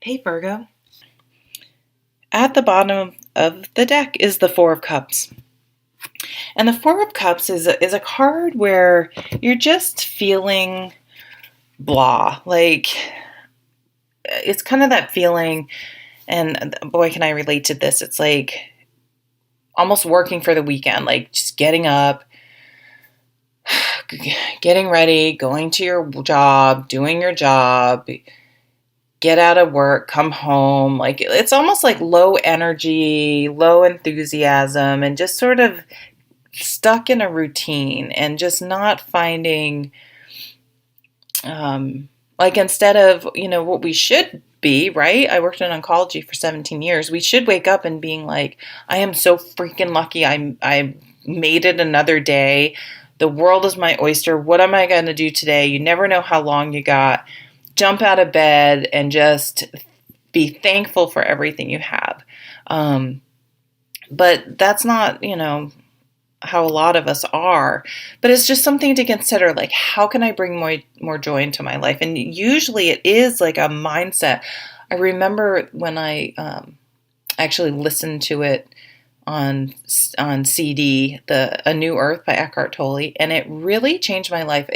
Hey Virgo. At the bottom of the deck is the Four of Cups. And the Four of Cups is a card where you're just feeling blah. Like, it's kind of that feeling, and boy, can I relate to this. It's like almost working for the weekend, like just getting up, getting ready, going to your job, doing your job, get out of work, come home. Like, it's almost like low energy, low enthusiasm, and just sort of stuck in a routine and just not finding, like, instead of, what we should be, right? I worked in oncology for 17 years. We should wake up and being like, I am so freaking lucky. I made it another day. The world is my oyster. What am I going to do today? You never know how long you got. Jump out of bed and just be thankful for everything you have. But that's not, how a lot of us are. But it's just something to consider, like, how can I bring more joy into my life? And usually it is like a mindset. I remember when I actually listened to it on CD, A New Earth by Eckhart Tolle, and it really changed my life.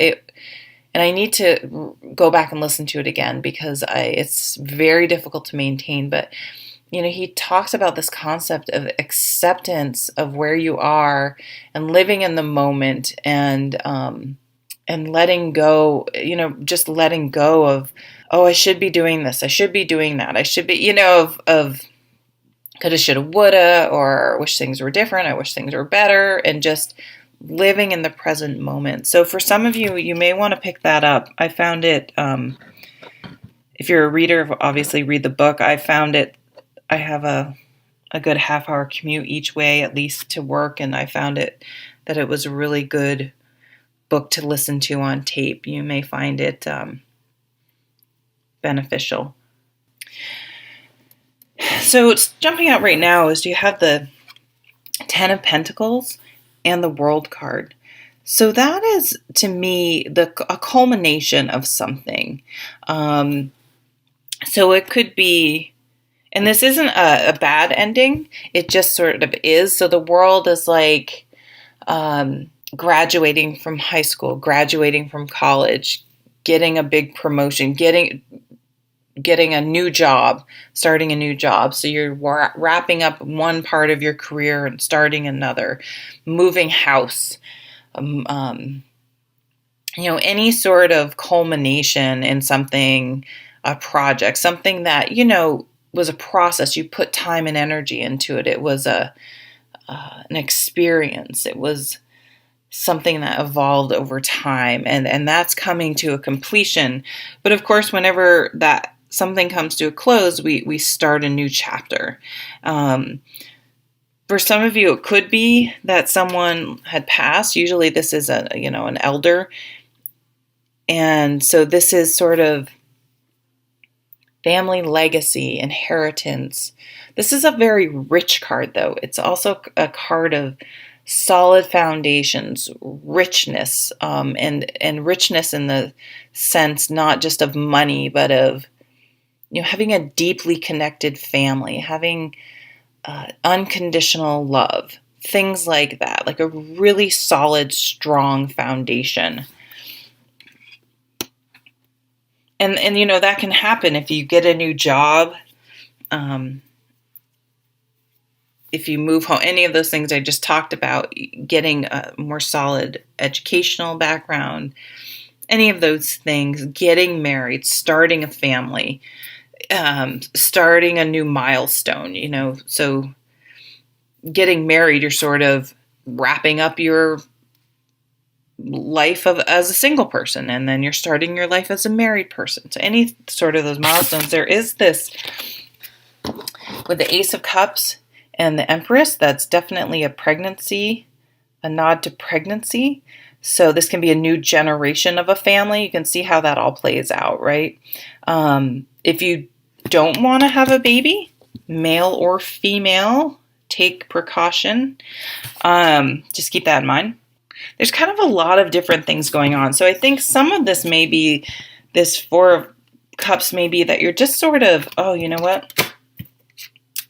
And I need to go back and listen to it again because it's very difficult to maintain. But, he talks about this concept of acceptance of where you are and living in the moment and letting go, just letting go of, oh, I should be doing this. I should be doing that. I should be, of coulda, shoulda, woulda, or wish things were different. I wish things were better, and just living in the present moment. So for some of you, you may want to pick that up. I found it, if you're a reader, obviously read the book. I found it, I have a good half-hour commute each way, at least to work, and I found that it was a really good book to listen to on tape. You may find it beneficial. So it's jumping out right now is you have the Ten of Pentacles and the World card. So that is, to me, a culmination of something. So it could be, and this isn't a bad ending, it just sort of is. So the World is like graduating from high school, graduating from college, getting a big promotion, getting a new job, starting a new job. So you're wrapping up one part of your career and starting another, moving house, any sort of culmination in something, a project, something that, was a process. You put time and energy into it. It was an experience. It was something that evolved over time, and that's coming to a completion. But of course, whenever that something comes to a close, we start a new chapter. For some of you, it could be that someone had passed. Usually this is an elder. And so this is sort of family legacy, inheritance. This is a very rich card, though. It's also a card of solid foundations, richness, and richness in the sense not just of money, but of having a deeply connected family, having unconditional love, things like that, like a really solid, strong foundation. And that can happen if you get a new job, if you move home, any of those things I just talked about, getting a more solid educational background, any of those things, getting married, starting a family, starting a new milestone, so getting married, you're sort of wrapping up your life as a single person, and then you're starting your life as a married person. So any sort of those milestones, there is this with the Ace of Cups and the Empress, that's definitely a pregnancy, a nod to pregnancy. So this can be a new generation of a family. You can see how that all plays out, right? If you don't want to have a baby, male or female, take precaution. Just keep that in mind. There's kind of a lot of different things going on. So I think some of this may be this Four of Cups may be that you're just sort of, oh, you know what?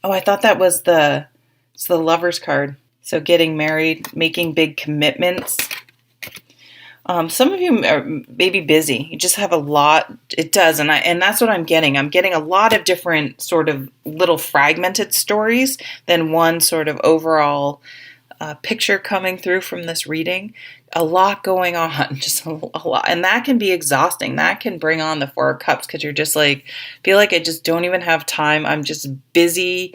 Oh, I thought that was it's the Lover's card. So getting married, making big commitments. Some of you are maybe busy. You just have a lot. It does, and that's what I'm getting. I'm getting a lot of different sort of little fragmented stories than one sort of overall picture coming through from this reading. A lot going on, just a lot, and that can be exhausting. That can bring on the Four of Cups because you're just like, feel like I just don't even have time. I'm just busy.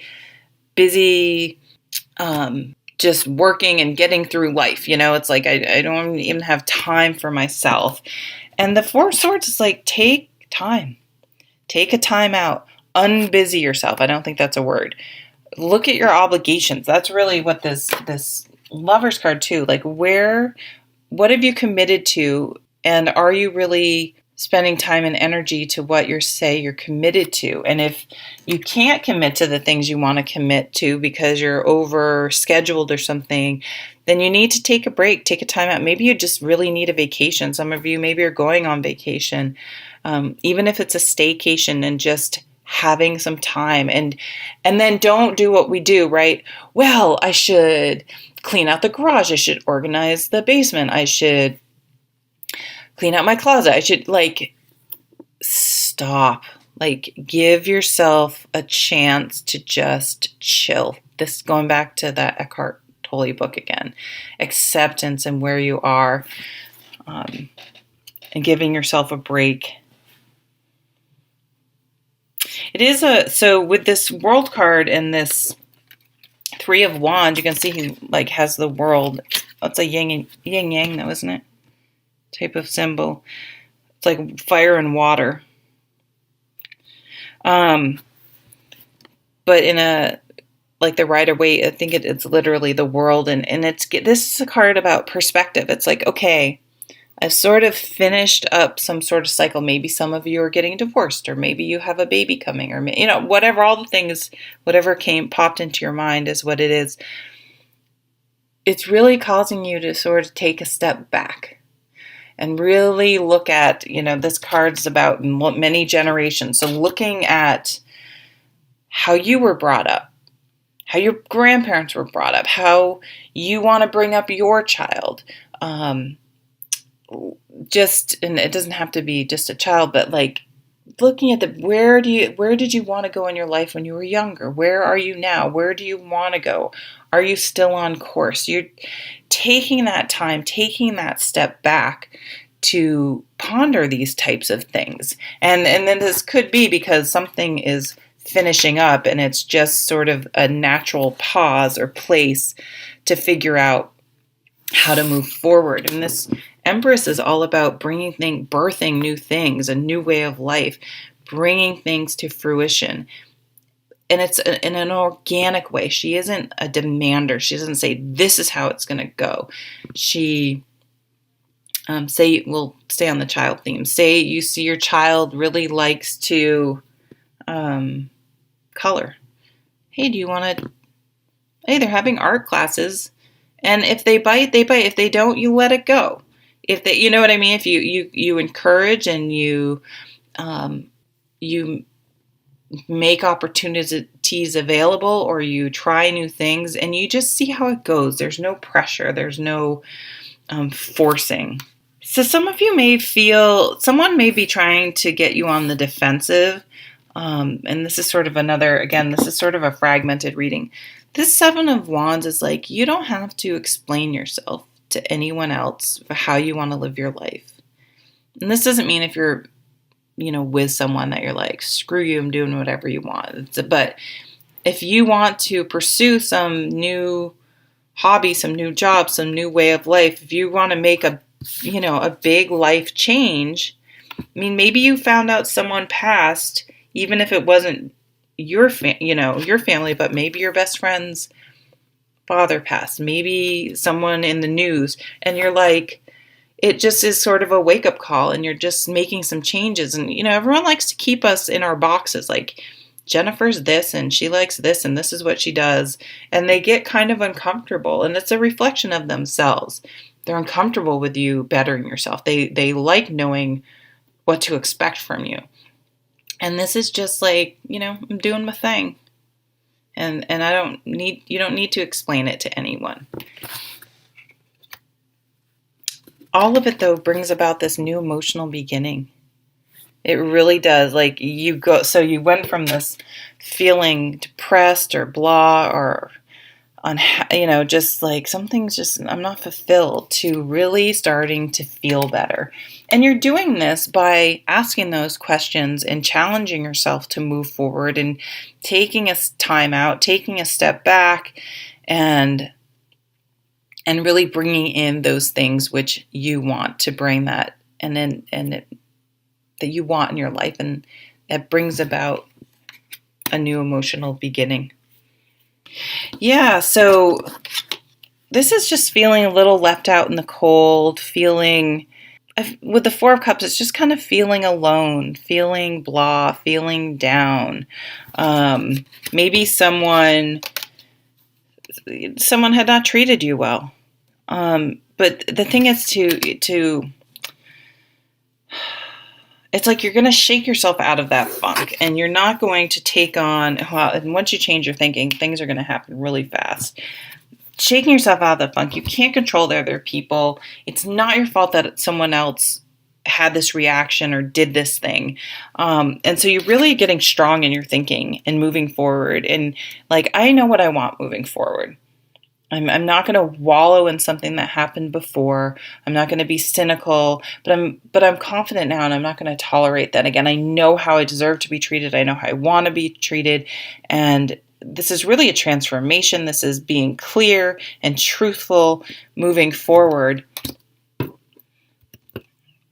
Just working and getting through life. It's like I don't even have time for myself. And the Four of Swords is like, take time. Take a time out. Unbusy yourself. I don't think that's a word. Look at your obligations. That's really what this Lover's card too. Like, what have you committed to? And are you really spending time and energy to what you're committed to? And if you can't commit to the things you want to commit to because you're over scheduled or something, then you need to take a break, take a time out. Maybe you just really need a vacation. Some of you maybe are going on vacation, even if it's a staycation, and just having some time. And then don't do what we do, right? Well, I should clean out the garage. I should organize the basement. I should clean out my closet. I should stop. Give yourself a chance to just chill. This going back to that Eckhart Tolle book again. Acceptance and where you are, and giving yourself a break. It is so with this World card and this Three of Wands, you can see he has the world. That's a yin yang, though, isn't it? Type of symbol. It's like fire and water. But in the Rider-Waite, I think it's literally the world, and this is a card about perspective. It's like, okay, I've sort of finished up some sort of cycle. Maybe some of you are getting divorced, or maybe you have a baby coming, or whatever, all the things, whatever popped into your mind is what it is. It's really causing you to sort of take a step back and really look at, this card's about many generations. So looking at how you were brought up, how your grandparents were brought up, how you want to bring up your child. And it doesn't have to be just a child, but looking at where did you want to go in your life when you were younger? Where are you now? Where do you want to go? Are you still on course? You're taking that time, taking that step back to ponder these types of things. And then this could be because something is finishing up and it's just sort of a natural pause or place to figure out how to move forward. And this Empress is all about birthing new things, a new way of life, bringing things to fruition. And it's in an organic way. She isn't a demander. She doesn't say, this is how it's going to go. She, we'll stay on the child theme. Say you see your child really likes to color. Hey, do you want to, hey, they're having art classes. And if they bite, they bite. If they don't, you let it go. If they, you know what I mean? If you encourage and you make opportunities available, or you try new things and you just see how it goes. There's no pressure. There's no forcing. So some of you someone may be trying to get you on the defensive. And this is sort of this is sort of a fragmented reading. This Seven of Wands is you don't have to explain yourself to anyone else for how you want to live your life. And this doesn't mean if you're, with someone that you're screw you, I'm doing whatever you want. But if you want to pursue some new hobby, some new job, some new way of life, if you want to make a big life change, maybe you found out someone passed, even if it wasn't your family, but maybe your best friend's father passed, maybe someone in the news, and you're it just is sort of a wake-up call, and you're just making some changes. And everyone likes to keep us in our boxes, Jennifer's this and she likes this and this is what she does, and they get kind of uncomfortable, and it's a reflection of themselves. They're uncomfortable with you bettering yourself. They like knowing what to expect from you. And this is just like, I'm doing my thing. And you don't need to explain it to anyone. All of it, though, brings about this new emotional beginning. It really does. Like, so you went from this feeling depressed or blah or just like I'm not fulfilled, to really starting to feel better. And you're doing this by asking those questions and challenging yourself to move forward and taking a time out, taking a step back, and really bringing in those things which you want to bring that that you want in your life, and that brings about a new emotional beginning. Yeah, so this is just feeling a little left out in the cold, with the Four of Cups, it's just kind of feeling alone, feeling blah, feeling down. Maybe someone had not treated you well. But the thing is it's like you're going to shake yourself out of that funk, and you're not going to take on, and once you change your thinking, things are going to happen really fast. Shaking yourself out of the funk. You can't control the other people. It's not your fault that someone else had this reaction or did this thing. And so you're really getting strong in your thinking and moving forward. And like, I know what I want moving forward. I'm not going to wallow in something that happened before. I'm not going to be cynical, but I'm confident now, and I'm not going to tolerate that again. I know how I deserve to be treated. I know how I want to be treated. And this is really a transformation. This is being clear and truthful moving forward.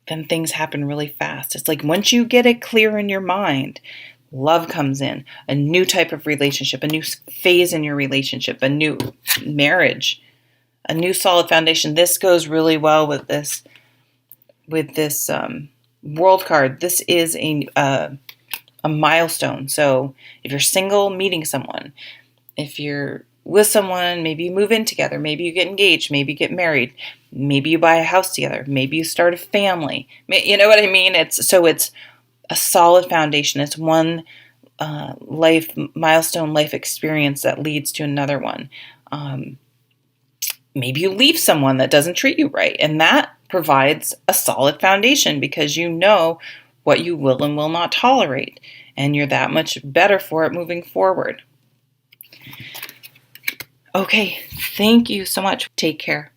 Then things happen really fast. It's like once you get it clear in your mind, love comes in, a new type of relationship, a new phase in your relationship, a new marriage, a new solid foundation. This goes really well with this world card. This is a milestone. So if you're single, meeting someone. If you're with someone, maybe you move in together. Maybe you get engaged. Maybe you get married. Maybe you buy a house together. Maybe you start a family. You know what I mean? It's a solid foundation. It's one milestone life experience that leads to another one. Maybe you leave someone that doesn't treat you right, and that provides a solid foundation because you know what you will and will not tolerate, and you're that much better for it moving forward. Okay, thank you so much. Take care.